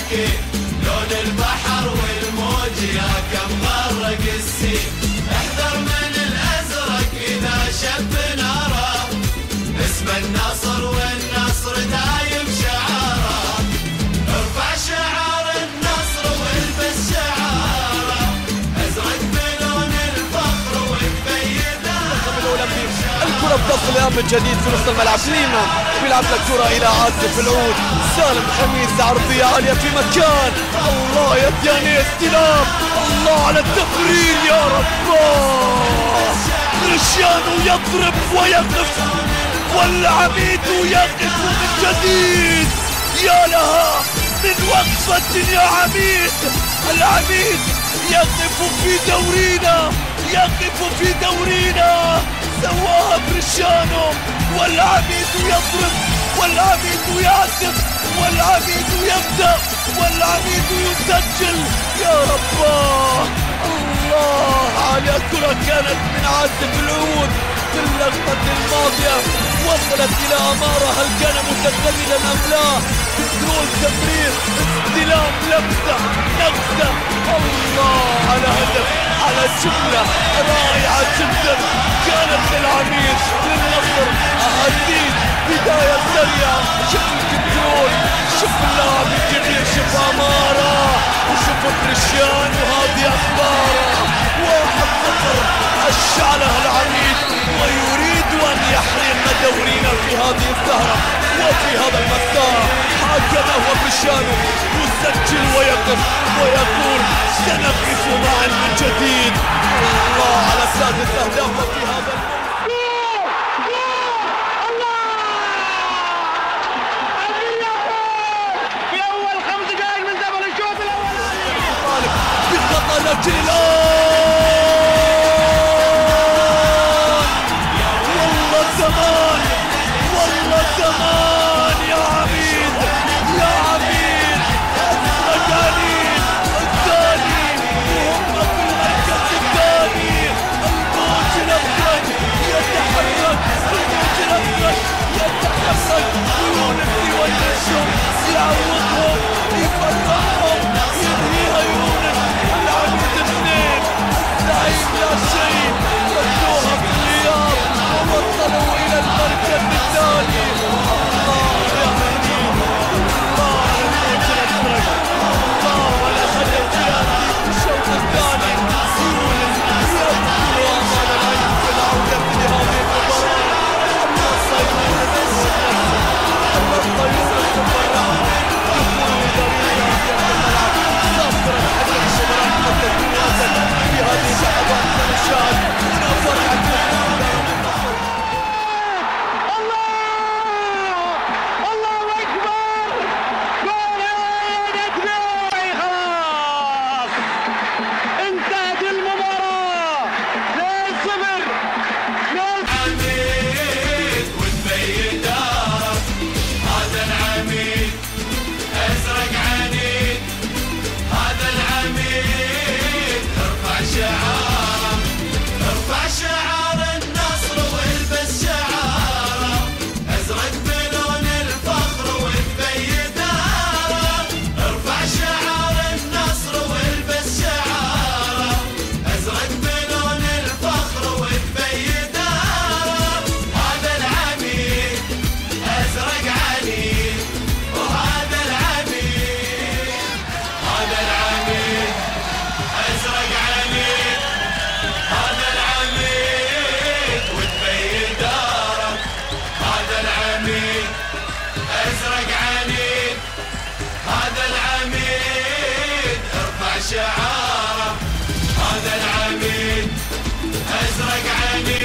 مساكين، لون البحر والموج يا كم غرق السين. احذر من الازرق اذا شب ناره، اسم النصر والنصر دايم شعاره. ارفع شعار النصر والبس شعاره، ازرق بلون الفخر وتبيده. الكرة بتصل الآن من جديد في نص الملعب. ليمان بيلعب الكرة إلى عاصف العود. سالم خميس عرضية عالية في مكان. الله يا دياني استلام. الله على التمرير يا رب. كريستيانو يضرب ويقف، والعميد يقف من جديد. يا لها من وقفة يا عميد. العميد يقف في دورينا، يقف في دورينا. سواها كريستيانو، والعميد يضرب، والعميد يعزف، والعميد يبدأ، والعميد يسجل. يا رب الله على كرة كانت من عازف العود في اللقطة الماضية، وصلت إلى أمارة. هل كان متسللا أم لا؟ كنترول، تمرير، استلام، لمسة، نغزة. الله على هدف، على جملة رائعة جدا كانت للعميد للنصر. أهديد بداية سريعة. شوف الكنترول، شوف اللاعب الجميل، شوف أمارة وشوف كريستيانو. هذه أخباره. 1-0 أشعلها العميد ويريد أن يحرم دورينا في هذه السهرة وفي هذا المساء. هكذا هو كريستيانو يسجل ويقف ويقول سنقف معا من جديد. الله على سادس أهدافه في هذا في أول 5 دقائق من زمن الشوط الأول. بخطأ لكن الآن والله زمان، والله زمان يا عميد، يا عميد. الثاني وهم في المركز الثاني. الموج الأبيض يتحرك، الموج الأبيض يتحرك. يونس والنجم يعوضهم، يفرحهم، ينهيها يونس. العميد 2، الزعيم لا شيء. ردوها في الإياب ووصلوا إلى المركز الثاني. الله يا عميد، الله على الموج الأزرق، الله على هدف ياتي في الشوط الثاني. يونس يدخل أمام العين في العودة لهذه المباراة. خلص يونس والنصر، خلص يونس وفرحان. دخول إداري في الملعب، ناصر الحكم الشمال قد تكون أسد في هذه اللحظات. سنشاهد هنا فرحة الله أكبر. جول خلاص انتهت المباراة. 2-0. عميد وتبين داره، هذا العميد ازرق عنيد. هذا العميد ارفع شعاره، ارفع شعار النصر والبس شعاره. ازرق بلون الفخر وتبين داره، ارفع شعار النصر والبس شعاره. ازرق بلون الفخر وتبين داره. هذا العميد ازرق عنيد، وهذا العميد، هذا العميد ازرق عنيد. هذا العميد وتبين داره، هذا العميد ازرق عنيد. هذا العميد ارفع شعاره، هذا العميد ازرق عنيد.